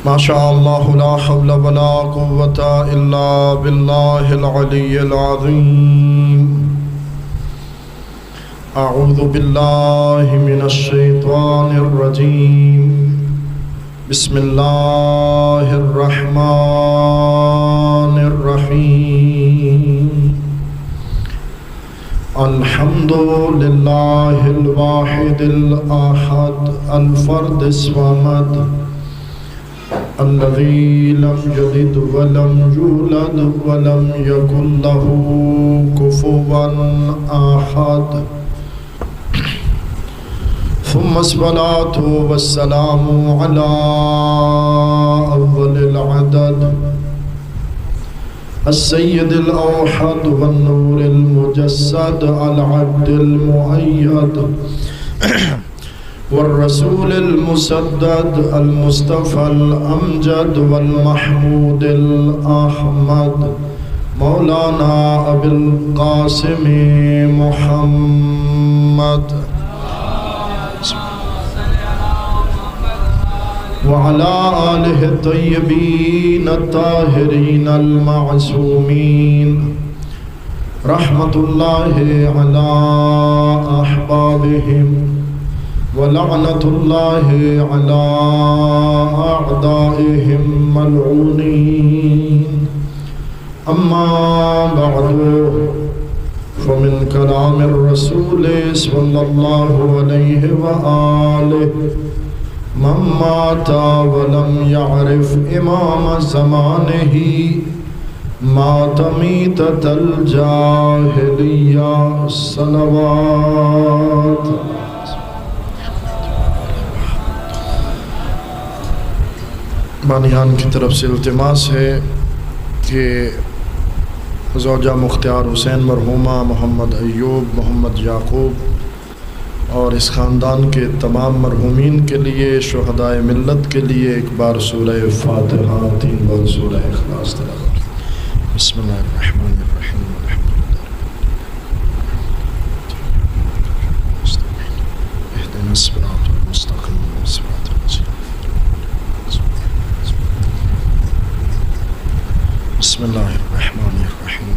ما شاء اللہ لا حول ولا قوة الا باللہ العلی العظیم اعوذ باللہ من الشیطان الرجیم بسم اللہ الرحمن الرحیم الحمد للہ الواحد الاحد الفرد الصمد الذي لم يلد ولم يولد ولم يكن له كفوا أحد ثم الصلاة والسلام على أول العدد السيد الأوحد والنور المجسد العبد المؤيد والرسول المسدد المصطفى الأمجد والمحمود الأحمد مولانا أبي القاسم محمد وعلى آله الطيبين الطاهرين المعصومين رحمة الله على أحبابهم ولعنة الله على أعدائهم ملعونين أما بعد فمن كلام الرسول صلى الله عليه وآله من مات ولم يعرف إمام زمانه مات ميتة الجاهلية الصلوات بانیان کی طرف سے التماس ہے کہ زوجہ مختار حسین مرحومہ محمد ایوب محمد یعقوب اور اس خاندان کے تمام مرحومین کے لیے شہدائے ملت کے لیے ایک بار سورہ فاتحہ 3 بار سورہ اخلاص تلاوت بسم اللہ الرحمن الرحیم اهدنا الصراط المستقیم صراط الذین بسم اللہ الرحمن الرحیم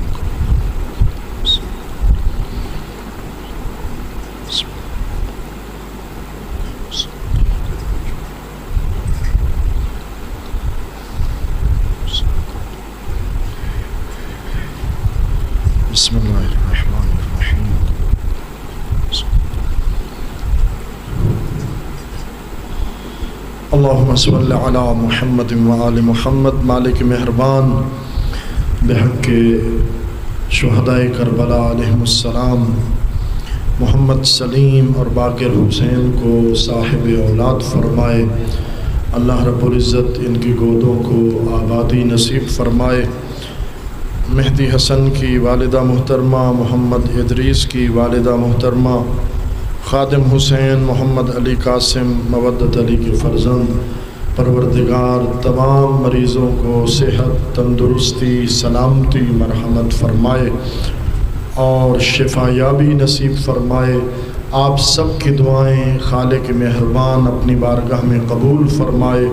بسم اللہ الرحمن الرحیم اللہم صلی علی محمد وآل محمد مالک مہربان بحق شہدائے کربلا علیہم السلام محمد سلیم اور باقر حسین کو صاحب اولاد فرمائے اللہ رب العزت ان کی گودوں کو آبادی نصیب فرمائے مہدی حسن کی والدہ محترمہ محمد ادریس کی والدہ محترمہ خادم حسین محمد علی قاسم مودت علی کے فرزند پروردگار تمام مریضوں کو صحت تندرستی سلامتی مرحمت فرمائے اور شفا یابی نصیب فرمائے آپ سب کی دعائیں خالق مہربان اپنی بارگاہ میں قبول فرمائے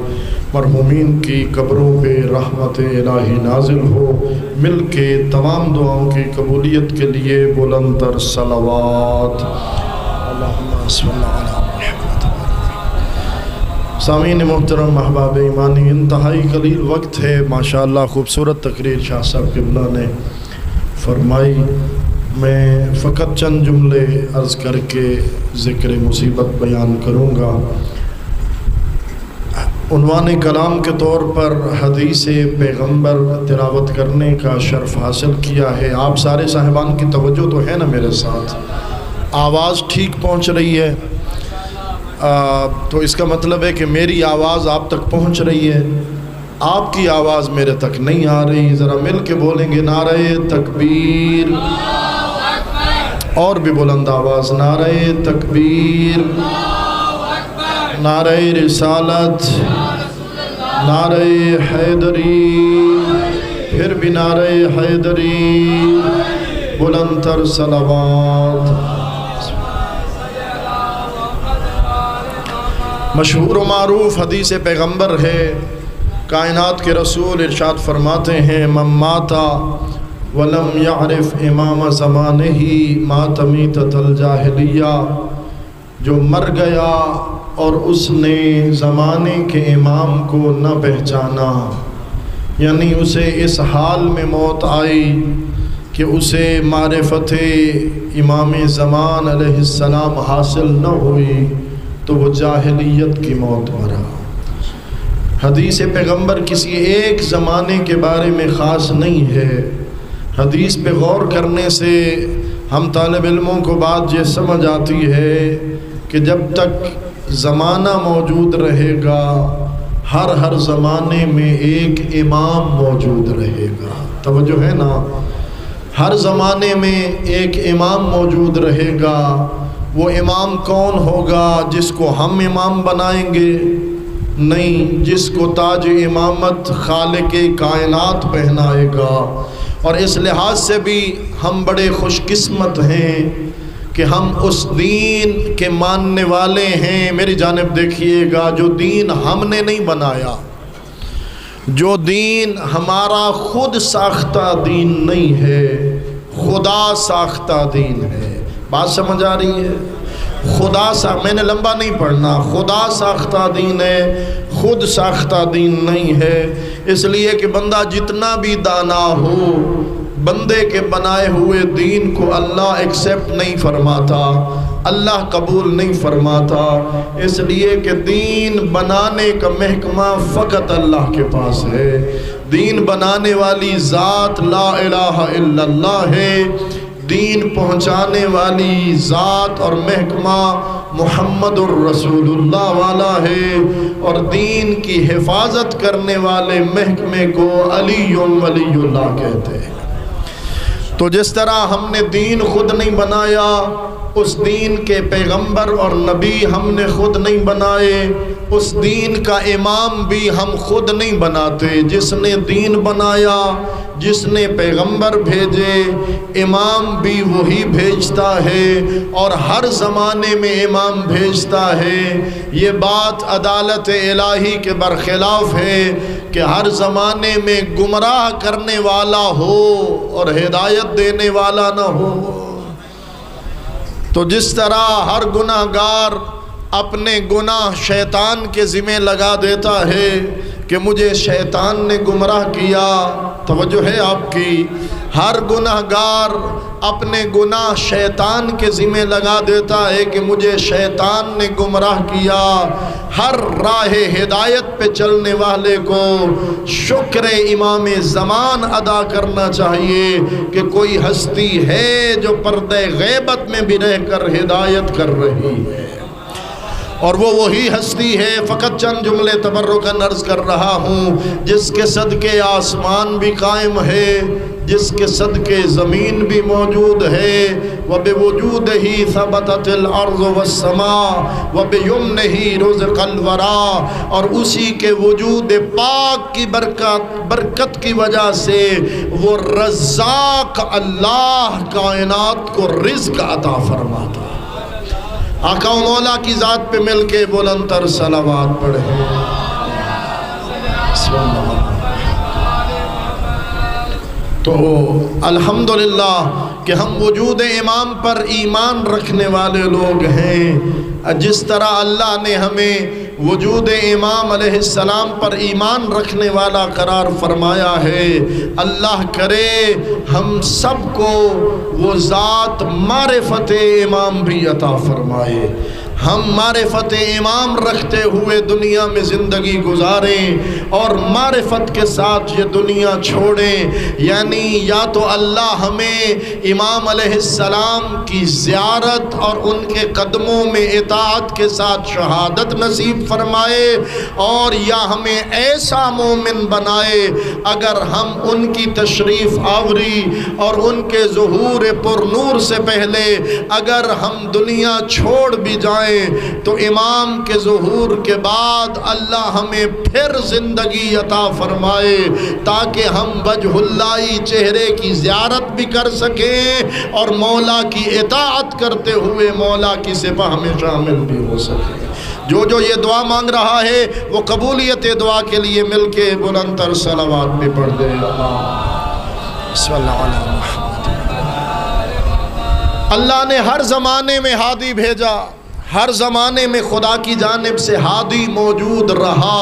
مرحومین کی قبروں پہ رحمت الہی نازل ہو مل کے تمام دعاؤں کی قبولیت کے لیے بلند تر صلوات اللہم صلی علی محمد سامعین محترم احباب ایمانی انتہائی قلیل وقت ہے ماشاءاللہ خوبصورت تقریر شاہ صاحب قبلہ نے فرمائی میں فقط چند جملے عرض کر کے ذکر مصیبت بیان کروں گا عنوان کلام کے طور پر حدیث پیغمبر تلاوت کرنے کا شرف حاصل کیا ہے آپ سارے صاحبان کی توجہ تو ہے نا میرے ساتھ آواز ٹھیک پہنچ رہی ہے تو اس کا مطلب ہے کہ میری آواز آپ تک پہنچ رہی ہے آپ کی آواز میرے تک نہیں آ رہی ذرا مل کے بولیں گے نعرہ تکبیر اور بھی بلند آواز نعرہ تکبیر نعرہ رسالت نعرہ حیدری پھر بھی نعرہ حیدری بلند تر صلوات مشہور و معروف حدیث پیغمبر ہے کائنات کے رسول ارشاد فرماتے ہیں من ماتا ولم یعرف امام زمانہ مات میتۃ الجاہلیہ، جو مر گیا اور اس نے زمانے کے امام کو نہ پہچانا، یعنی اسے اس حال میں موت آئی کہ اسے معرفت امام زمان علیہ السلام حاصل نہ ہوئی، تو وہ جاہلیت کی موت مرا۔ حدیث پیغمبر کسی ایک زمانے کے بارے میں خاص نہیں ہے۔ حدیث پہ غور کرنے سے ہم طالب علموں کو بات یہ سمجھ آتی ہے کہ جب تک زمانہ موجود رہے گا، ہر زمانے میں ایک امام موجود رہے گا۔ توجہ ہے نا؟ ہر زمانے میں ایک امام موجود رہے گا۔ وہ امام کون ہوگا؟ جس کو ہم امام بنائیں گے؟ نہیں، جس کو تاج امامت خالق کائنات پہنائے گا۔ اور اس لحاظ سے بھی ہم بڑے خوش قسمت ہیں کہ ہم اس دین کے ماننے والے ہیں۔ میری جانب دیکھیے گا، جو دین ہم نے نہیں بنایا، جو دین ہمارا خود ساختہ دین نہیں ہے، خدا ساختہ دین ہے۔ بات سمجھ آ رہی ہے؟ میں نے لمبا نہیں پڑھنا، خدا ساختہ دین ہے، خود ساختہ دین نہیں ہے۔ اس لیے کہ بندہ جتنا بھی دانا ہو، بندے کے بنائے ہوئے دین کو اللہ ایکسیپٹ نہیں فرماتا، اللہ قبول نہیں فرماتا۔ اس لیے کہ دین بنانے کا محکمہ فقط اللہ کے پاس ہے۔ دین بنانے والی ذات لا الہ الا اللہ ہے، دین پہنچانے والی ذات اور محکمہ محمد الرسول اللہ والا ہے، اور دین کی حفاظت کرنے والے محکمے کو علی ولی اللہ کہتے ہیں۔ تو جس طرح ہم نے دین خود نہیں بنایا، اس دین کے پیغمبر اور نبی ہم نے خود نہیں بنائے، اس دین کا امام بھی ہم خود نہیں بناتے۔ جس نے دین بنایا، جس نے پیغمبر بھیجے، امام بھی وہی بھیجتا ہے، اور ہر زمانے میں امام بھیجتا ہے۔ یہ بات عدالت الہی کے برخلاف ہے کہ ہر زمانے میں گمراہ کرنے والا ہو اور ہدایت دینے والا نہ ہو۔ تو جس طرح ہر گناہ گار اپنے گناہ شیطان کے ذمہ لگا دیتا ہے کہ مجھے شیطان نے گمراہ کیا، توجہ ہے آپ کی؟ ہر گناہ گار اپنے گناہ شیطان کے ذمہ لگا دیتا ہے کہ مجھے شیطان نے گمراہ کیا۔ ہر راہ ہدایت پہ چلنے والے کو شکر امام زمان ادا کرنا چاہیے کہ کوئی ہستی ہے جو پردہ غیبت میں بھی رہ کر ہدایت کر رہی ہے، اور وہ وہی ہستی ہے۔ فقط چند جملے تبرکاً عرض کر رہا ہوں، جس کے صدقے آسمان بھی قائم ہے، جس کے صدقے زمین بھی موجود ہے۔ وَبِوُجُودِهِ ثَبَتَتِ الْأَرْضُ وَالسَّمَاءُ وَبِيُمْنِهِ رُزِقَ الْوَرَىٰ، اور اسی کے وجود پاک کی برکت کی وجہ سے وہ رزاق اللہ کائنات کو رزق عطا فرماتا۔ آقا و مولا کی ذات پہ مل کے بلند تر صلوات پڑھیں۔ تو الحمدللہ کہ ہم وجود امام پر ایمان رکھنے والے لوگ ہیں۔ جس طرح اللہ نے ہمیں وجود امام علیہ السلام پر ایمان رکھنے والا قرار فرمایا ہے، اللہ کرے ہم سب کو وہ ذات معرفت امام بھی عطا فرمائے، ہم معرفت امام رکھتے ہوئے دنیا میں زندگی گزاریں اور معرفت کے ساتھ یہ دنیا چھوڑیں۔ یعنی یا تو اللہ ہمیں امام علیہ السلام کی زیارت اور ان کے قدموں میں اطاعت کے ساتھ شہادت نصیب فرمائے، اور یا ہمیں ایسا مومن بنائے اگر ہم ان کی تشریف آوری اور ان کے ظہور پر نور سے پہلے اگر ہم دنیا چھوڑ بھی جائیں تو امام کے ظہور کے بعد اللہ ہمیں پھر زندگی عطا فرمائے تاکہ ہم وجہ اللہ چہرے کی زیارت بھی کر سکیں اور مولا کی اطاعت کرتے ہوئے مولا کی سپاہ میں شامل بھی ہو سکیں۔ جو یہ دعا مانگ رہا ہے وہ قبولیت دعا کے لیے مل کے بلند تر صلوات بھی پڑھ دے. صلی اللہ علیہ محمد. اللہ نے ہر زمانے میں ہادی بھیجا، ہر زمانے میں خدا کی جانب سے ہادی موجود رہا،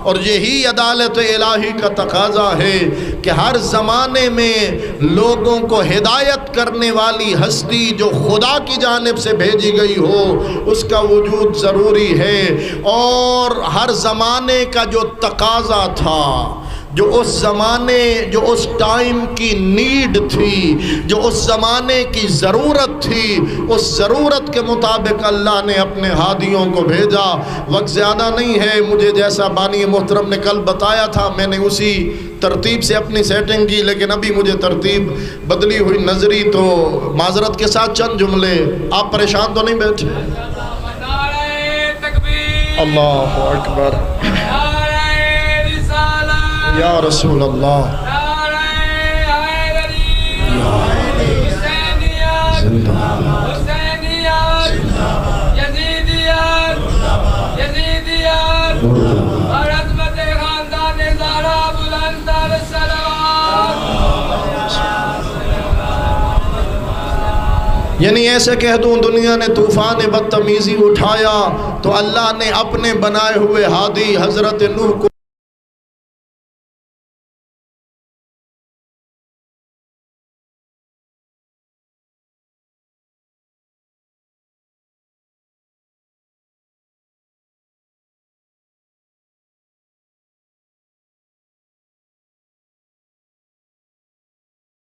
اور یہی عدالت الہی کا تقاضا ہے کہ ہر زمانے میں لوگوں کو ہدایت کرنے والی ہستی جو خدا کی جانب سے بھیجی گئی ہو اس کا وجود ضروری ہے. اور ہر زمانے کا جو تقاضا تھا، جو اس ٹائم کی نیڈ تھی، جو اس زمانے کی ضرورت تھی، اس ضرورت کے مطابق اللہ نے اپنے ہادیوں کو بھیجا. وقت زیادہ نہیں ہے، مجھے جیسا بانی محترم نے کل بتایا تھا میں نے اسی ترتیب سے اپنی سیٹنگ کی، لیکن ابھی مجھے ترتیب بدلی ہوئی نظری، تو معذرت کے ساتھ چند جملے. آپ پریشان تو نہیں بیٹھے؟ اللہ اکبر یا رسول اللہ. یعنی ایسے کہہ دوں دنیا نے طوفان بدتمیزی اٹھایا تو اللہ نے اپنے بنائے ہوئے ہادی حضرت نوح کو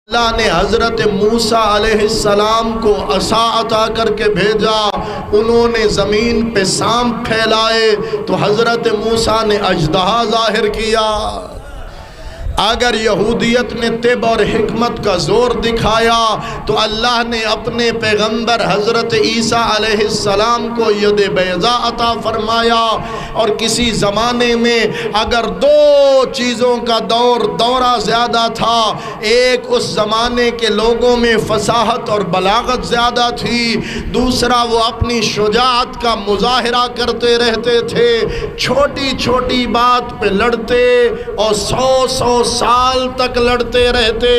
اللہ نے حضرت موسیٰ علیہ السلام کو عصا عطا کر کے بھیجا، انہوں نے زمین پہ سانپ پھیلائے تو حضرت موسیٰ نے اژدہا ظاہر کیا. اگر یہودیت نے طب اور حکمت کا زور دکھایا تو اللہ نے اپنے پیغمبر حضرت عیسیٰ علیہ السلام کو ید بیضا عطا فرمایا. اور کسی زمانے میں اگر دو چیزوں کا دورہ زیادہ تھا، ایک اس زمانے کے لوگوں میں فصاحت اور بلاغت زیادہ تھی، دوسرا وہ اپنی شجاعت کا مظاہرہ کرتے رہتے تھے، چھوٹی چھوٹی بات پہ لڑتے اور سو سال تک لڑتے رہتے.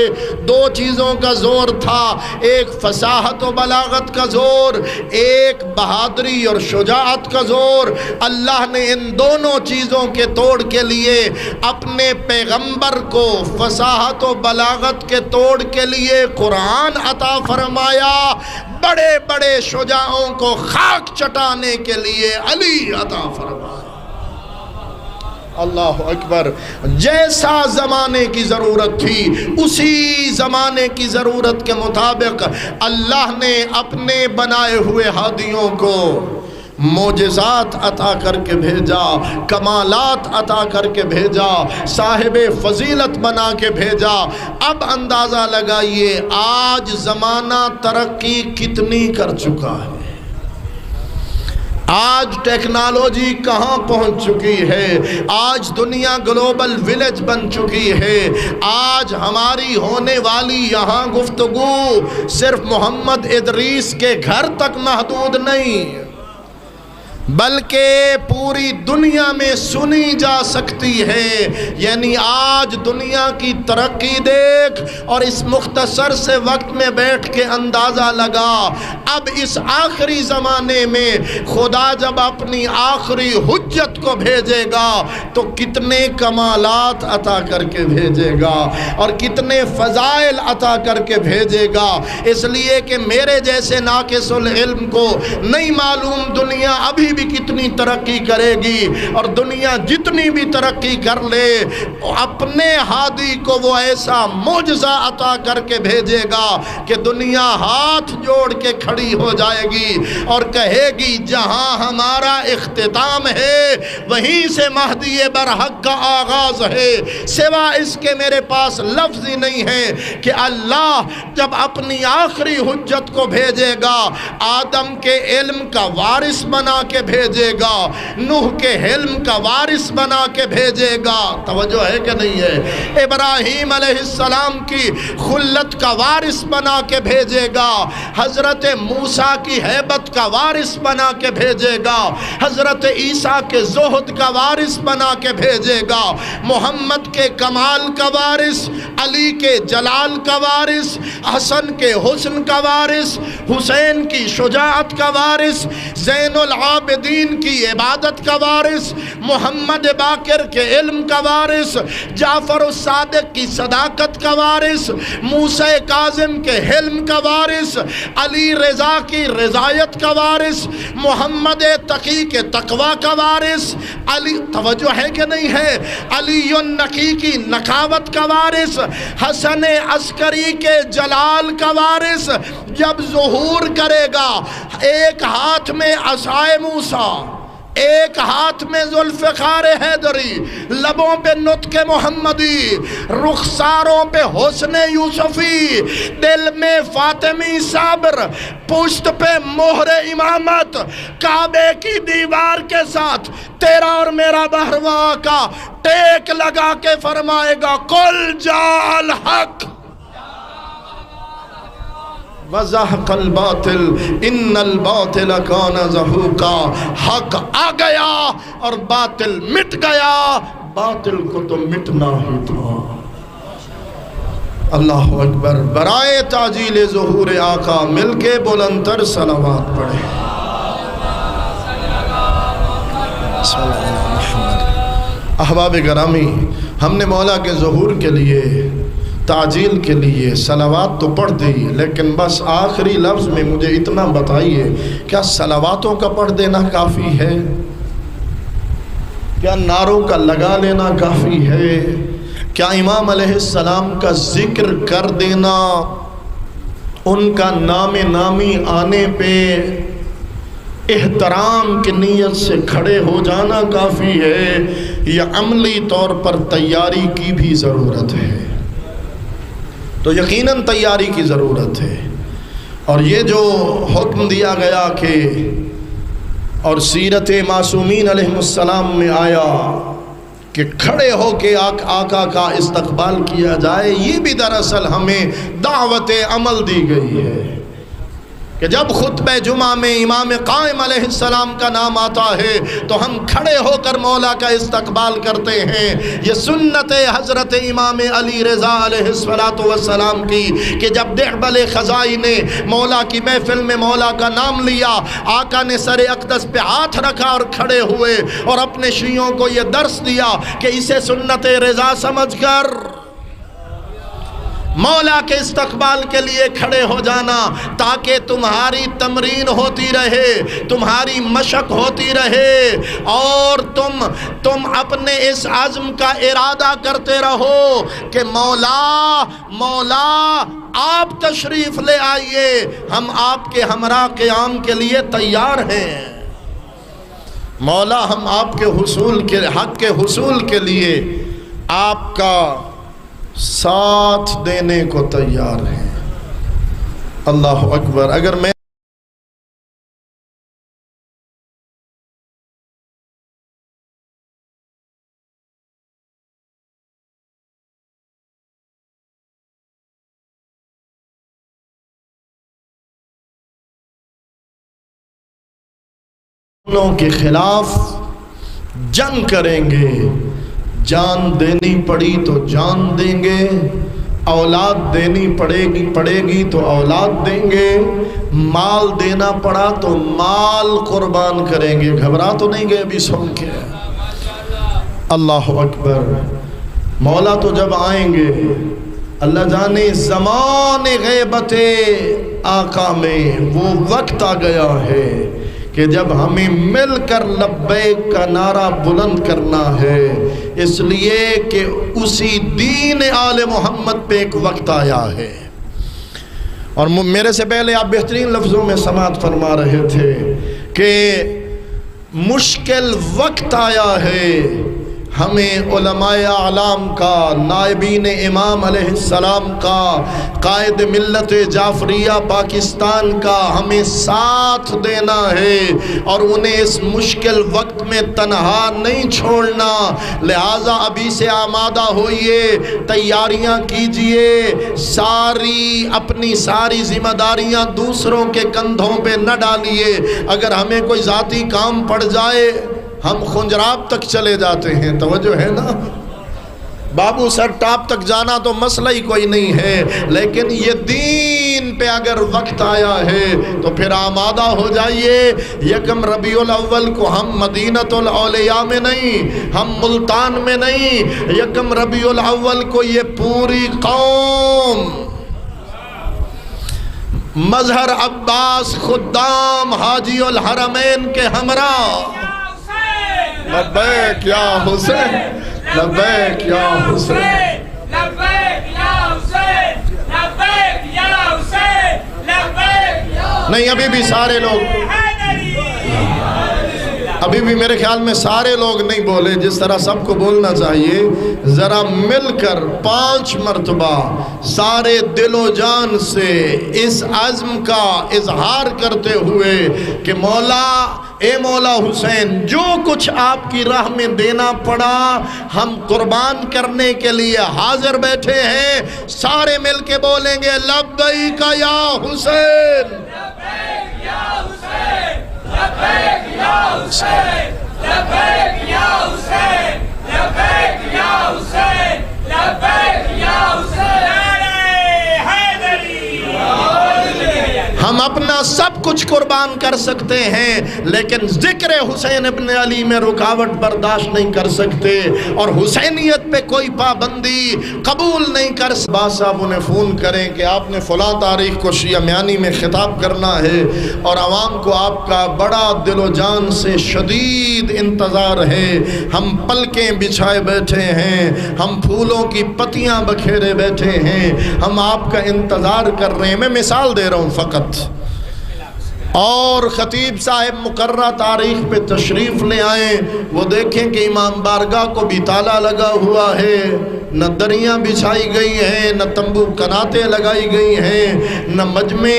دو چیزوں کا زور تھا، ایک فصاحت و بلاغت کا زور، ایک بہادری اور شجاعت کا زور. اللہ نے ان دونوں چیزوں کے توڑ کے لیے اپنے پیغمبر کو فصاحت و بلاغت کے توڑ کے لیے قرآن عطا فرمایا، بڑے بڑے شجاعوں کو خاک چٹانے کے لیے علی عطا فرمایا. اللہ اکبر. جیسا زمانے کی ضرورت تھی اسی زمانے کی ضرورت کے مطابق اللہ نے اپنے بنائے ہوئے ہادیوں کو معجزات عطا کر کے بھیجا، کمالات عطا کر کے بھیجا، صاحب فضیلت بنا کے بھیجا. اب اندازہ لگائیے آج زمانہ ترقی کتنی کر چکا ہے، آج ٹیکنالوجی کہاں پہنچ چکی ہے، آج دنیا گلوبل ولیج بن چکی ہے. آج ہماری ہونے والی یہاں گفتگو صرف محمد ادریس کے گھر تک محدود نہیں، بلکہ پوری دنیا میں سنی جا سکتی ہے. یعنی آج دنیا کی ترقی دیکھ اور اس مختصر سے وقت میں بیٹھ کے اندازہ لگا اب اس آخری زمانے میں خدا جب اپنی آخری حجت کو بھیجے گا تو کتنے کمالات عطا کر کے بھیجے گا اور کتنے فضائل عطا کر کے بھیجے گا. اس لیے کہ میرے جیسے ناقص العلم کو نہیں معلوم دنیا ابھی بھی کتنی ترقی کرے گی، اور دنیا جتنی بھی ترقی کر لے اپنے ہادی کو وہ ایسا معجزہ عطا کر کے بھیجے گا کہ دنیا ہاتھ جوڑ کے کھڑی ہو جائے گی اور کہے گی جہاں ہمارا اختتام ہے وہیں سے مہدی برحق کا آغاز ہے. سوا اس کے میرے پاس لفظ ہی نہیں ہے کہ اللہ جب اپنی آخری حجت کو بھیجے گا آدم کے علم کا وارث بنا کے بھیجے گا، نوح کے حلم کا وارث بنا کے بھیجے گا. توجہ ہے کہ نہیں ہے؟ ابراہیم علیہ السلام کی خلت کا وارث بنا کے بھیجے گا، حضرت موسیٰ کی ہیبت کا وارث بنا کے بھیجے گا، حضرت عیسیٰ کے زہد کا وارث بنا کے بھیجے گا، محمد کے کمال کا وارث، علی کے جلال کا وارث، حسن کے حسن کا وارث، حسین کی شجاعت کا وارث، زین العابدین کی عبادت کا وارث، محمد باقر کے علم کا وارث، جعفر الصادق کی صداقت کا وارث، موسیٰ کاظم کے حلم کا وارث، علی رضا کی رضایت کا وارث، محمد تقی کے تقوی کا وارث، علی توجہ ہے کہ نہیں ہے، علی النقی کی نقاوت کا وارث، حسن عسکری کے جلال کا وارث جب ظہور کرے گا، ایک ہاتھ میں عصائے موسیٰ، ایک ہاتھ میں ذوالفقار حیدری، لبوں پہ نطق محمدی، رخساروں پہ حسن یوسفی، دل میں فاطمی صبر، پشت پہ مہر امامت، کعبے کی دیوار کے ساتھ تیرا اور میرا بہروا کا ٹیک لگا کے فرمائے گا قل جاء الحق وزہق الباطل ان الباطل کان زہوقا، حق آ گیا اور باطل مٹ گیا، باطل کو تو مٹنا ہی تھا۔ اللہ اکبر، برائے تعجیل ظہور آقا مل کے بلند تر صلوات پڑھیں۔ احباب گرامی، ہم نے مولا کے ظہور کے لیے، تعجیل کے لیے صلوات تو پڑھ دی، لیکن بس آخری لفظ میں مجھے اتنا بتائیے، کیا صلواتوں کا پڑھ دینا کافی ہے؟ کیا نعروں کا لگا لینا کافی ہے؟ کیا امام علیہ السلام کا ذکر کر دینا، ان کا نام نامی آنے پہ احترام کی نیت سے کھڑے ہو جانا کافی ہے، یا عملی طور پر تیاری کی بھی ضرورت ہے؟ تو یقیناً تیاری کی ضرورت ہے، اور یہ جو حکم دیا گیا کہ اور سیرت معصومین علیہ السلام میں آیا کہ کھڑے ہو کے آقا کا استقبال کیا جائے، یہ بھی دراصل ہمیں دعوت عمل دی گئی ہے کہ جب خطبہ جمعہ میں امام قائم علیہ السلام کا نام آتا ہے تو ہم کھڑے ہو کر مولا کا استقبال کرتے ہیں۔ یہ سنت حضرت امام علی رضا علیہ السلام کی کہ جب دعبل خزائی نے مولا کی محفل میں مولا کا نام لیا، آقا نے سر اقدس پہ ہاتھ رکھا اور کھڑے ہوئے اور اپنے شیعوں کو یہ درس دیا کہ اسے سنت رضا سمجھ کر مولا کے استقبال کے لیے کھڑے ہو جانا، تاکہ تمہاری تمرین ہوتی رہے، تمہاری مشق ہوتی رہے، اور تم اپنے اس عزم کا ارادہ کرتے رہو کہ مولا آپ تشریف لے آئیے، ہم آپ کے ہمراہ قیام کے لیے تیار ہیں، مولا ہم آپ کے حصول کے حق کے حصول کے لیے آپ کا ساتھ دینے کو تیار ہیں۔ اللہ اکبر۔ اگر میں کے خلاف جنگ کریں گے، جان دینی پڑی تو جان دیں گے، اولاد دینی پڑے گی تو اولاد دیں گے، مال دینا پڑا تو مال قربان کریں گے، گھبرا تو نہیں گئے ابھی سن کے؟ اللہ اکبر۔ مولا تو جب آئیں گے، اللہ جانے زمان غیبت آقا میں وہ وقت آ گیا ہے کہ جب ہمیں مل کر لبیک کا نعرہ بلند کرنا ہے، اس لیے کہ اسی دین آل محمد پہ ایک وقت آیا ہے۔ اور میرے سے پہلے آپ بہترین لفظوں میں سماعت فرما رہے تھے کہ مشکل وقت آیا ہے ہمیں علماء اعلام کا، نائبین امام علیہ السلام کا، قائد ملت جعفریہ پاکستان کا ہمیں ساتھ دینا ہے اور انہیں اس مشکل وقت میں تنہا نہیں چھوڑنا۔ لہٰذا ابھی سے آمادہ ہوئیے، تیاریاں کیجئے، اپنی ساری ذمہ داریاں دوسروں کے کندھوں پہ نہ ڈالیے۔ اگر ہمیں کوئی ذاتی کام پڑ جائے ہم خنجراب تک چلے جاتے ہیں، توجہ ہے نا؟ بابو سر ٹاپ تک جانا تو مسئلہ ہی کوئی نہیں ہے، لیکن یہ دین پہ اگر وقت آیا ہے تو پھر آمادہ ہو جائیے۔ یکم ربیع الاول کو ہم مدینۃ الاولیاء میں نہیں، ہم ملتان میں نہیں، یکم ربیع الاول کو یہ پوری قوم مظہر عباس خدام حاجی الحرمین کے ہمراہ لبیک یا حسین، لبیک یا حسین، لبیک یا حسین، لبیک یا حسین، لبیک یا حسین۔ نہیں، ابھی بھی سارے لوگ، ابھی بھی میرے خیال میں سارے لوگ نہیں بولے جس طرح سب کو بولنا چاہیے۔ ذرا مل کر 5 مرتبہ سارے دل و جان سے اس عزم کا اظہار کرتے ہوئے کہ مولا، اے مولا حسین، جو کچھ آپ کی راہ میں دینا پڑا ہم قربان کرنے کے لیے حاضر بیٹھے ہیں۔ سارے مل کے بولیں گے لبیک یا حسین، لبیک یا حسین، لبیک یا حسین، لبیک یا حسین، لبیک یا حسین، لبیک یا حسین۔ ہم اپنا سب کچھ قربان کر سکتے ہیں لیکن ذکر حسین ابن علی میں رکاوٹ برداشت نہیں کر سکتے، اور حسینیت پہ کوئی پابندی قبول نہیں کر سکتے۔ باس صاحب انہیں فون کریں کہ آپ نے فلاں تاریخ کو شیعہ میانی میں خطاب کرنا ہے اور عوام کو آپ کا بڑا دل و جان سے شدید انتظار ہے، ہم پلکیں بچھائے بیٹھے ہیں، ہم پھولوں کی پتیاں بکھیرے بیٹھے ہیں، ہم آپ کا انتظار کر رہے ہیں۔ میں مثال دے رہا ہوں فقط، اور خطیب صاحب مقررہ تاریخ پہ تشریف لے آئیں، وہ دیکھیں کہ امام بارگاہ کو بھی تالا لگا ہوا ہے، نہ دریاں بچھائی گئی ہیں، نہ تمبو کناتیں لگائی گئی ہیں، نہ مجمع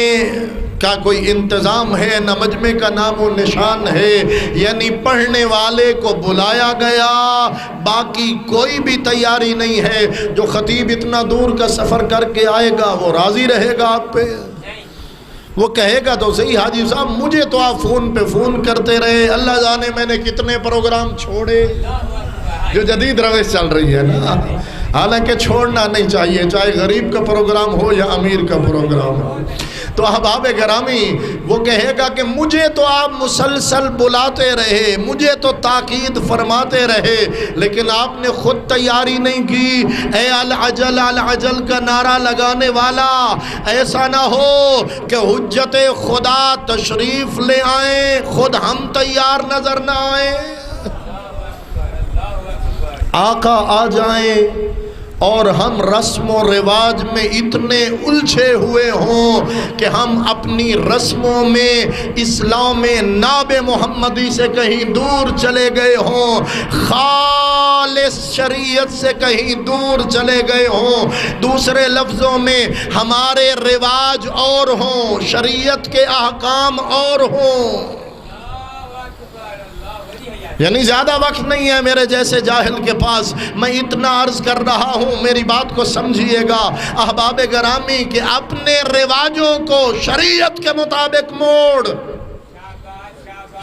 کا کوئی انتظام ہے، نہ مجمع کا نام و نشان ہے، یعنی پڑھنے والے کو بلایا گیا، باقی کوئی بھی تیاری نہیں ہے۔ جو خطیب اتنا دور کا سفر کر کے آئے گا وہ راضی رہے گا آپ پہ؟ وہ کہے گا تو صحیح حاجی صاحب مجھے تو آپ فون پہ فون کرتے رہے، اللہ جانے میں نے کتنے پروگرام چھوڑے، جو جدید روش چل رہی ہے نا، حالانکہ چھوڑنا نہیں چاہیے، چاہے غریب کا پروگرام ہو یا امیر کا پروگرام ہو۔ تو احباب گرامی، وہ کہے گا کہ مجھے تو آپ مسلسل بلاتے رہے، مجھے تو تاکید فرماتے رہے، لیکن آپ نے خود تیاری نہیں کی۔ اے العجل العجل کا نعرہ لگانے والا، ایسا نہ ہو کہ حجت خدا تشریف لے آئیں خود ہم تیار نظر نہ آئیں، آقا آ جائیں اور ہم رسم و رواج میں اتنے الجھے ہوئے ہوں کہ ہم اپنی رسموں میں اسلام ناب محمدی سے کہیں دور چلے گئے ہوں، خالص شریعت سے کہیں دور چلے گئے ہوں، دوسرے لفظوں میں ہمارے رواج اور ہوں، شریعت کے احکام اور ہوں۔ یعنی زیادہ وقت نہیں ہے میرے جیسے جاہل کے پاس، میں اتنا عرض کر رہا ہوں، میری بات کو سمجھیے گا احباب گرامی، کہ اپنے رواجوں کو شریعت کے مطابق موڑ،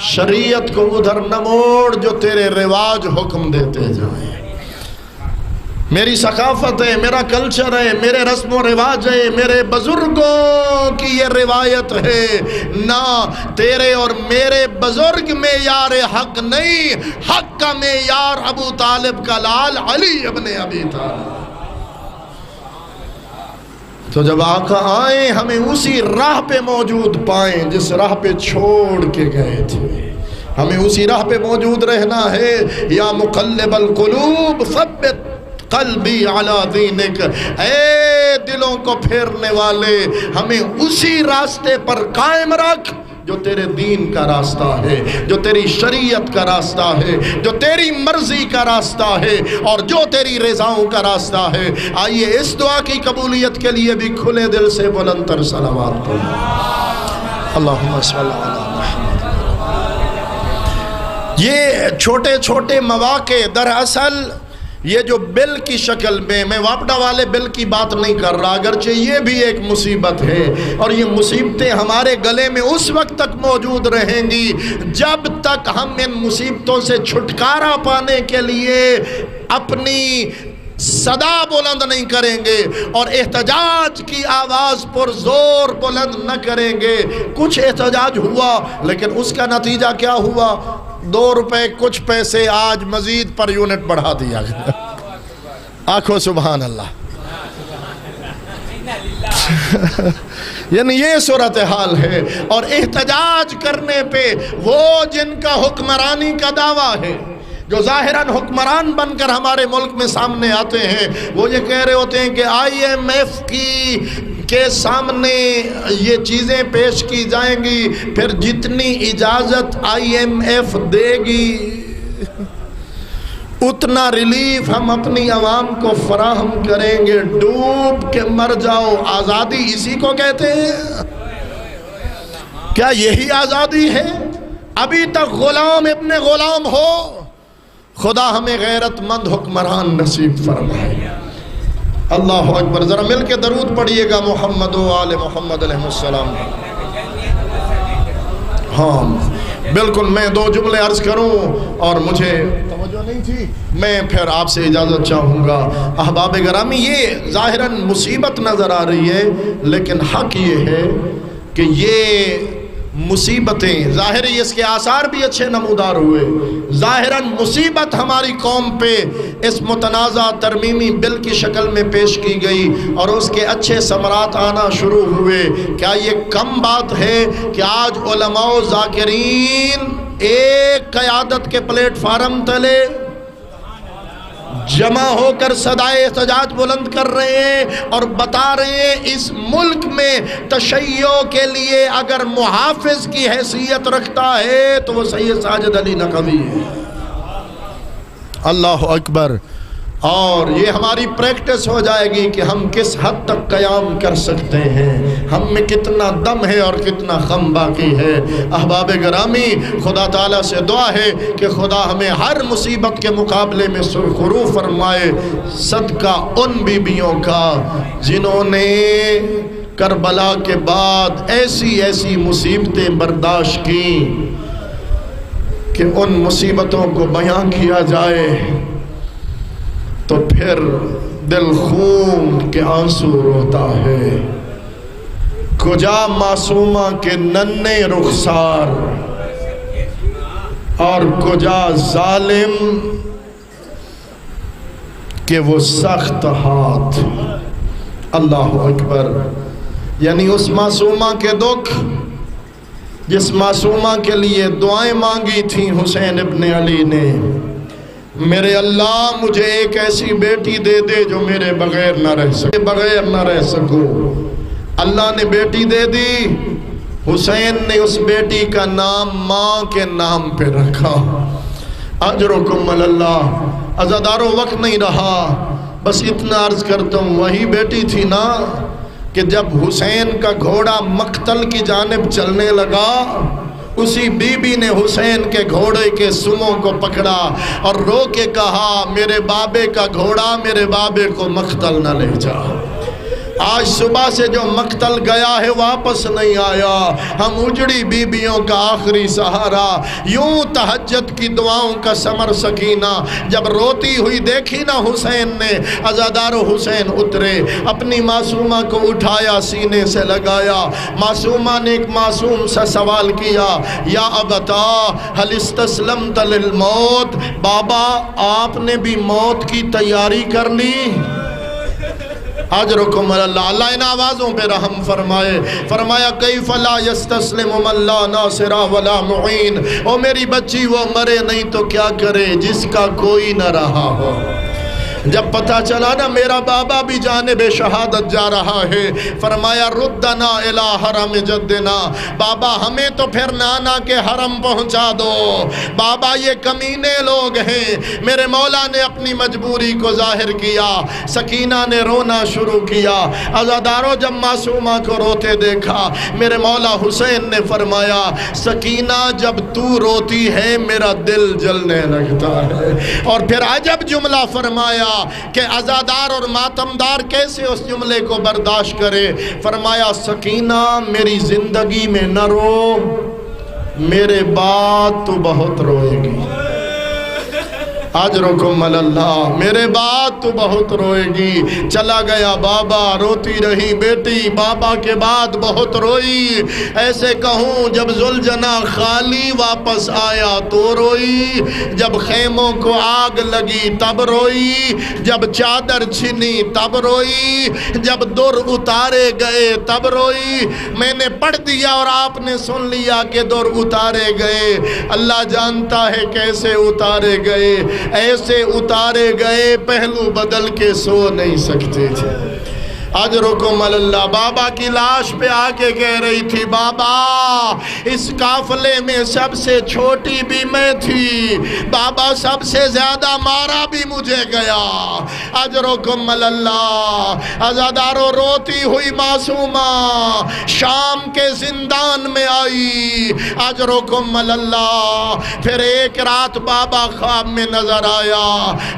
شریعت کو ادھر نہ موڑ جو تیرے رواج حکم دیتے جائیں۔ میری ثقافت ہے، میرا کلچر ہے، میرے رسم و رواج ہے، میرے بزرگوں کی یہ روایت ہے، نہ تیرے اور میرے بزرگ معیار حق نہیں، حق کا معیار ابو طالب کا لال علی ابن ابی طالب۔ تو جب آقا آئیں ہمیں اسی راہ پہ موجود پائیں جس راہ پہ چھوڑ کے گئے تھے، ہمیں اسی راہ پہ موجود رہنا ہے۔ یا مقلب القلوب ثبت قلبی علی دینک، اے دلوں کو پھیرنے والے ہمیں اسی راستے پر قائم رکھ جو تیرے دین کا راستہ ہے، جو تیری شریعت کا راستہ ہے، جو تیری مرضی کا راستہ ہے اور جو تیری رضاؤں کا راستہ ہے۔ آئیے اس دعا کی قبولیت کے لیے بھی کھلے دل سے بلند تر صلوات پڑھیں۔ اللہم صلی علی محمد۔ یہ چھوٹے چھوٹے مواقع دراصل یہ جو بل کی شکل میں واپڈا والے بل کی بات نہیں کر رہا، اگرچہ یہ بھی ایک مصیبت ہے، اور یہ مصیبتیں ہمارے گلے میں اس وقت تک موجود رہیں گی جب تک ہم ان مصیبتوں سے چھٹکارا پانے کے لیے اپنی صدا بلند نہیں کریں گے اور احتجاج کی آواز پر زور بلند نہ کریں گے۔ کچھ احتجاج ہوا، لیکن اس کا نتیجہ کیا ہوا؟ 2 روپے کچھ پیسے آج مزید پر یونٹ بڑھا دیا گیا۔ آنکھوں سبحان اللہ۔ یعنی یہ صورتحال ہے، اور احتجاج کرنے پہ وہ جن کا حکمرانی کا دعویٰ ہے، جو ظاہراً حکمران بن کر ہمارے ملک میں سامنے آتے ہیں، وہ یہ کہہ رہے ہوتے ہیں کہ IMF کے سامنے یہ چیزیں پیش کی جائیں گی، پھر جتنی اجازت IMF دے گی اتنا ریلیف ہم اپنی عوام کو فراہم کریں گے۔ ڈوب کے مر جاؤ، آزادی اسی کو کہتے ہیں؟ کیا یہی آزادی ہے؟ ابھی تک غلام ابن غلام ہو۔ خدا ہمیں غیرت مند حکمران نصیب فرمائے۔ اللہ اکبر۔ ذرا مل کے درود پڑھیے گا محمد و آل محمد علیہ السلام۔ ہاں بالکل، میں 2 جملے عرض کروں اور مجھے توجہ نہیں تھی، میں پھر آپ سے اجازت چاہوں گا۔ احباب گرامی، یہ ظاہراً مصیبت نظر آ رہی ہے، لیکن حق یہ ہے کہ یہ مصیبتیں ظاہری اس کے آثار بھی اچھے نمودار ہوئے۔ ظاہراً مصیبت ہماری قوم پہ اس متنازع ترمیمی بل کی شکل میں پیش کی گئی اور اس کے اچھے ثمرات آنا شروع ہوئے۔ کیا یہ کم بات ہے کہ آج علماء و ذاکرین ایک قیادت کے پلیٹ فارم تلے جمع ہو کر صدائے احتجاج بلند کر رہے ہیں اور بتا رہے ہیں اس ملک میں تشیع کے لیے اگر محافظ کی حیثیت رکھتا ہے تو وہ سید ساجد علی نقوی ہے۔ اللہ اکبر۔ اور یہ ہماری پریکٹس ہو جائے گی کہ ہم کس حد تک قیام کر سکتے ہیں، ہم میں کتنا دم ہے اور کتنا خم باقی ہے۔ احباب گرامی، خدا تعالیٰ سے دعا ہے کہ خدا ہمیں ہر مصیبت کے مقابلے میں سرخرو فرمائے، صدقہ ان بیبیوں کا جنہوں نے کربلا کے بعد ایسی ایسی مصیبتیں برداشت کی کہ ان مصیبتوں کو بیان کیا جائے تو پھر دل خون کے آنسو روتا ہے۔ کجا معصومہ کے ننھے رخسار اور کجا ظالم کے وہ سخت ہاتھ۔ اللہ اکبر۔ یعنی اس معصومہ کے دکھ جس معصومہ کے لیے دعائیں مانگی تھیں حسین ابن علی نے، میرے اللہ مجھے ایک ایسی بیٹی دے دے جو میرے بغیر نہ رہ سکو۔ اللہ نے بیٹی دے دی، حسین نے اس بیٹی کا نام ماں کے نام پہ رکھا۔ اجرکم اللہ۔ عزادارو وقت نہیں رہا، بس اتنا عرض کرتا ہوں، وہی بیٹی تھی نا کہ جب حسین کا گھوڑا مقتل کی جانب چلنے لگا، اسی بی بی نے حسین کے گھوڑے کے سموں کو پکڑا اور رو کے کہا، میرے بابے کا گھوڑا میرے بابے کو مقتل نہ لے جا۔ آج صبح سے جو مقتل گیا ہے واپس نہیں آیا، ہم اجڑی بیبیوں کا آخری سہارا۔ یوں تہجد کی دعاؤں کا ثمر سکینہ جب روتی ہوئی دیکھی نا حسین نے، عزادارو حسین اترے، اپنی معصومہ کو اٹھایا، سینے سے لگایا۔ معصومہ نے ایک معصوم سا سوال کیا، یا ابتا هل استسلمت للموت، بابا آپ نے بھی موت کی تیاری کر لی؟ اجرکم اللہ۔ اللہ ان آوازوں پہ رحم فرمائے۔ فرمایا کیف لا یستسلم من لا ناصر ولا معین۔ او میری بچی وہ مرے نہیں تو کیا کرے جس کا کوئی نہ رہا ہو۔ جب پتہ چلا نا میرا بابا بھی جانب شہادت جا رہا ہے، فرمایا ردنا الی حرم جدنا، بابا ہمیں تو پھر نانا کے حرم پہنچا دو، بابا یہ کمینے لوگ ہیں۔ میرے مولا نے اپنی مجبوری کو ظاہر کیا، سکینہ نے رونا شروع کیا۔ عزاداروں جب معصومہ کو روتے دیکھا، میرے مولا حسین نے فرمایا سکینہ جب تو روتی ہے میرا دل جلنے لگتا ہے، اور پھر عجب جملہ فرمایا کہ عزادار اور ماتمدار کیسے اس جملے کو برداشت کرے، فرمایا سکینہ میری زندگی میں نہ رو، میرے بعد تو بہت روئے گی، اجرکم اللہ، میرے بعد تو بہت روئے گی۔ چلا گیا بابا، روتی رہی بیٹی، بابا کے بعد بہت روئی۔ ایسے کہوں جب ذوالجنا خالی واپس آیا تو روئی، جب خیموں کو آگ لگی تب روئی، جب چادر چھنی تب روئی، جب در اتارے گئے تب روئی۔ میں نے پڑھ دیا اور آپ نے سن لیا کہ در اتارے گئے، اللہ جانتا ہے کیسے اتارے گئے، ایسے اتارے گئے پہلو بدل کے سو نہیں سکتے تھے۔ اجرکم اللہ، بابا کی لاش پہ آ کے کہہ رہی تھی بابا اس قافلے میں سب سے چھوٹی بھی میں تھی، بابا سب سے زیادہ مارا بھی مجھے گیا۔ اجرکم اللہ، عزاداروں روتی ہوئی معصومہ شام کے زندان میں آئی۔ اجرکم اللہ، پھر ایک رات بابا خواب میں نظر آیا۔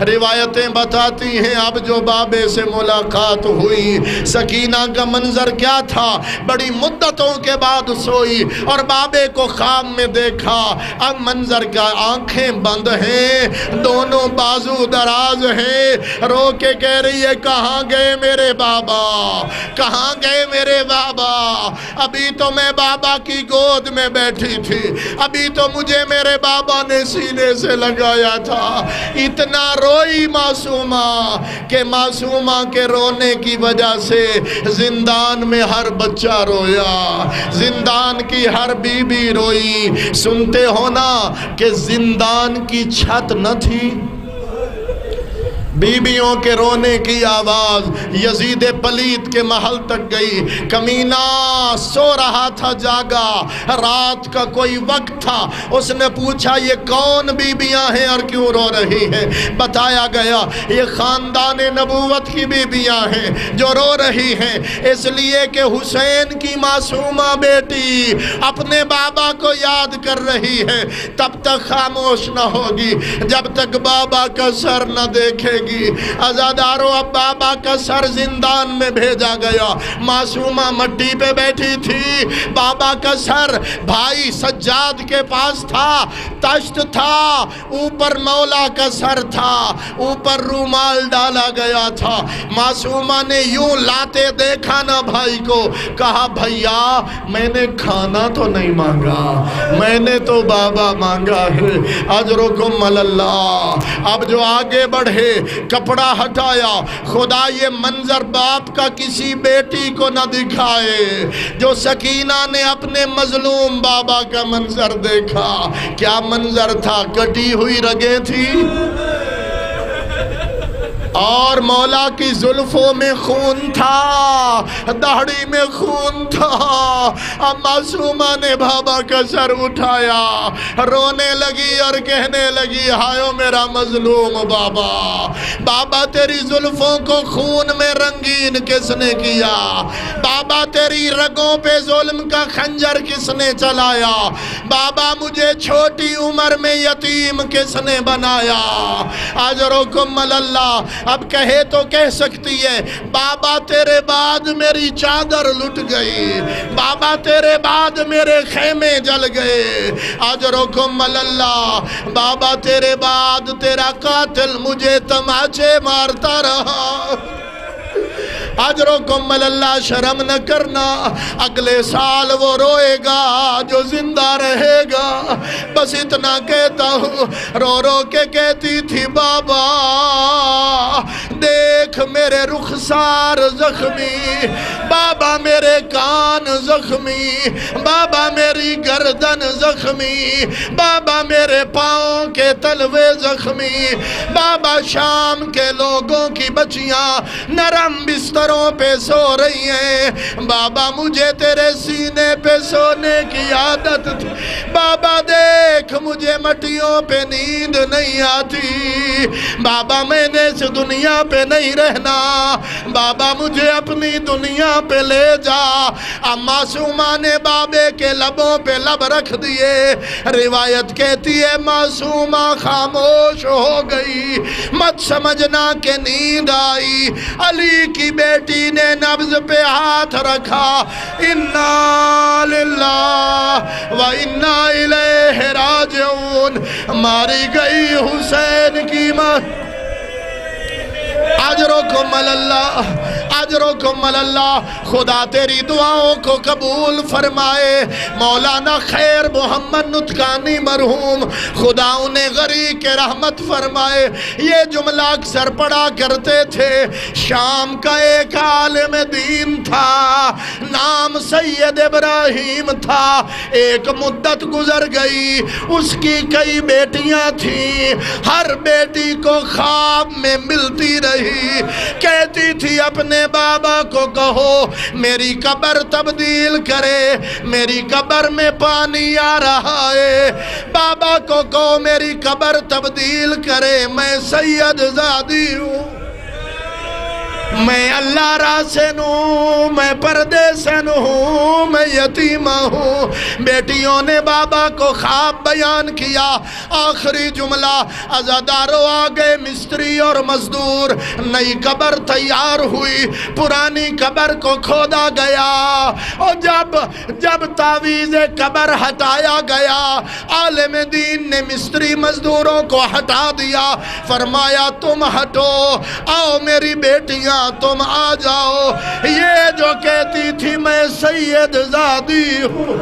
روایتیں بتاتی ہیں اب جو بابے سے ملاقات ہوئی، سکینہ کا منظر کیا تھا، بڑی مدتوں کے بعد سوئی اور بابے کو خواب میں دیکھا۔ اب منظر کا آنکھیں بند ہیں، دونوں بازو دراز ہیں، رو کے کہہ رہی ہے کہاں گئے میرے بابا، کہاں گئے میرے بابا، ابھی تو میں بابا کی گود میں بیٹھی تھی، ابھی تو مجھے میرے بابا نے سینے سے لگایا تھا۔ اتنا روئی معصومہ کہ معصومہ کے رونے کی وجہ سے زندان میں ہر بچہ رویا، زندان کی ہر بی بی روئی۔ سنتے ہو نا کہ زندان کی چھت نہ تھی، بیویوں کے رونے کی آواز یزید پلید کے محل تک گئی۔ کمینہ سو رہا تھا جاگا، رات کا کوئی وقت تھا، اس نے پوچھا یہ کون بیویاں ہیں اور کیوں رو رہی ہیں؟ بتایا گیا یہ خاندان نبوت کی بیویاں ہیں جو رو رہی ہیں، اس لیے کہ حسین کی معصومہ بیٹی اپنے بابا کو یاد کر رہی ہے۔ تب تک خاموش نہ ہوگی جب تک بابا کا سر نہ دیکھے گی۔ عزاداروں اب بابا کا سر زندان میں بھیجا گیا، معصومہ مٹی پہ بیٹھی تھی، بابا کا سر بھائی سجاد کے پاس تھا، تشت تھا، اوپر مولا کا سر تھا، اوپر رومال ڈالا گیا تھا۔ معصومہ نے یوں لاتے دیکھا نا بھائی کو، کہا بھیا میں نے کھانا تو نہیں مانگا، میں نے تو بابا مانگا ہے۔ اجرکم اللہ، اب جو آگے بڑھے کپڑا ہٹایا، خدا یہ منظر باپ کا کسی بیٹی کو نہ دکھائے۔ جو سکینہ نے اپنے مظلوم بابا کا منظر دیکھا، کیا منظر تھا، کٹی ہوئی رگیں تھی اور مولا کی زلفوں میں خون تھا، داڑھی میں خون تھا۔ اب معصومہ نے بابا کا سر اٹھایا، رونے لگی اور کہنے لگی ہائے میرا مظلوم بابا، بابا تیری زلفوں کو خون میں رنگین کس نے کیا، بابا تیری رگوں پہ ظلم کا خنجر کس نے چلایا، بابا مجھے چھوٹی عمر میں یتیم کس نے بنایا۔ اجرکم اللہ، اب کہے تو کہہ سکتی ہے بابا تیرے بعد میری چادر لٹ گئی، بابا تیرے بعد میرے خیمے جل گئے۔ اجرکم اللہ، بابا تیرے بعد تیرا قاتل مجھے تماچے مارتا رہا۔ اجرکم اللہ، شرم نہ کرنا، اگلے سال وہ روئے گا جو زندہ رہے گا۔ بس اتنا کہتا ہوں، رو رو کے کہتی تھی بابا دیکھ میرے میرے رخسار زخمی، بابا میرے کان زخمی، بابا میری گردن زخمی، بابا میرے پاؤں کے تلوے زخمی، بابا شام کے لوگوں کی بچیاں نرم بستروں پہ سو رہی ہیں، بابا مجھے تیرے سینے پہ سونے کی عادت تھی، بابا دیکھ مجھے مٹیوں پہ نیند نہیں آتی، بابا میں نے اس دنیا پہ نہیں رہنا، بابا مجھے اپنی دنیا پہ لے جا۔ اب معصومہ نے بابے کے لبوں پہ لب رکھ دیے، روایت کہتی ہے معصومہ خاموش ہو گئی، مت سمجھنا کہ نیند آئی، علی کی بیٹی نے نبض پہ ہاتھ رکھا، اِنَّا لِلَّهِ وَإِنَّا إِلَيْهِ راجعون، ماری گئی حسین کی ماں، اجرکم اللہ، اجرکم اللہ، خدا تیری دعاؤں کو قبول فرمائے۔ مولانا خیر محمد نطقانی مرحوم، خدا انہیں غریق رحمت فرمائے، یہ جملہ اکثر پڑھا کرتے تھے۔ شام کا ایک عالم دین تھا، نام سید ابراہیم تھا، ایک مدت گزر گئی، اس کی کئی بیٹیاں تھیں، ہر بیٹی کو خواب میں ملتی رہی، کہتی تھی اپنے بابا کو کہو میری قبر تبدیل کرے، میری قبر میں پانی آ رہا ہے، بابا کو کہو میری قبر تبدیل کرے، میں سید زادی ہوں، میں اللہ را سے ہوں، میں پردے سے ہوں، میں یتیمہ ہوں۔ بیٹیوں نے بابا کو خواب بیان کیا، آخری جملہ عزاداروں آگئے مستری اور مزدور، نئی قبر تیار ہوئی، پرانی قبر کو کھودا گیا، اور جب تعویذ قبر ہٹایا گیا، عالم دین نے مستری مزدوروں کو ہٹا دیا، فرمایا تم ہٹو، آؤ میری بیٹیاں تم آ جاؤ، یہ جو کہتی تھی میں سید زادی ہوں،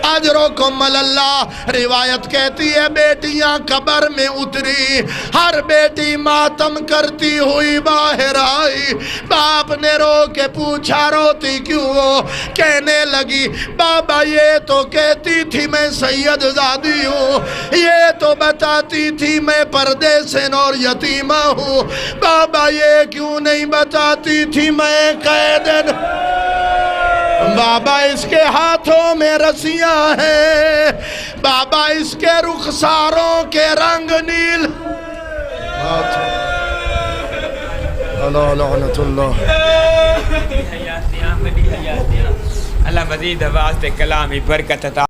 اجرکم اللہ، روایت کہتی ہے بیٹیاں قبر میں اتری، ہر بیٹی ماتم کرتی ہوئی باہر آئی، باپ نے رو کے پوچھا روتی کیوں ہو؟ کہنے لگی بابا یہ تو کہتی تھی میں سید زادی ہوں، یہ تو بتاتی تھی میں پردیسن اور یتیمہ ہوں، بابا یہ کیوں نہیں بتاتی تھی میں قیدن؟ بابا اس کے ہاتھوں میں رسیاں ہیں، بابا اس کے رخساروں کے رنگ نیل، لعنت اللہ، اللہ مزید واسطے کلامی برکت عطا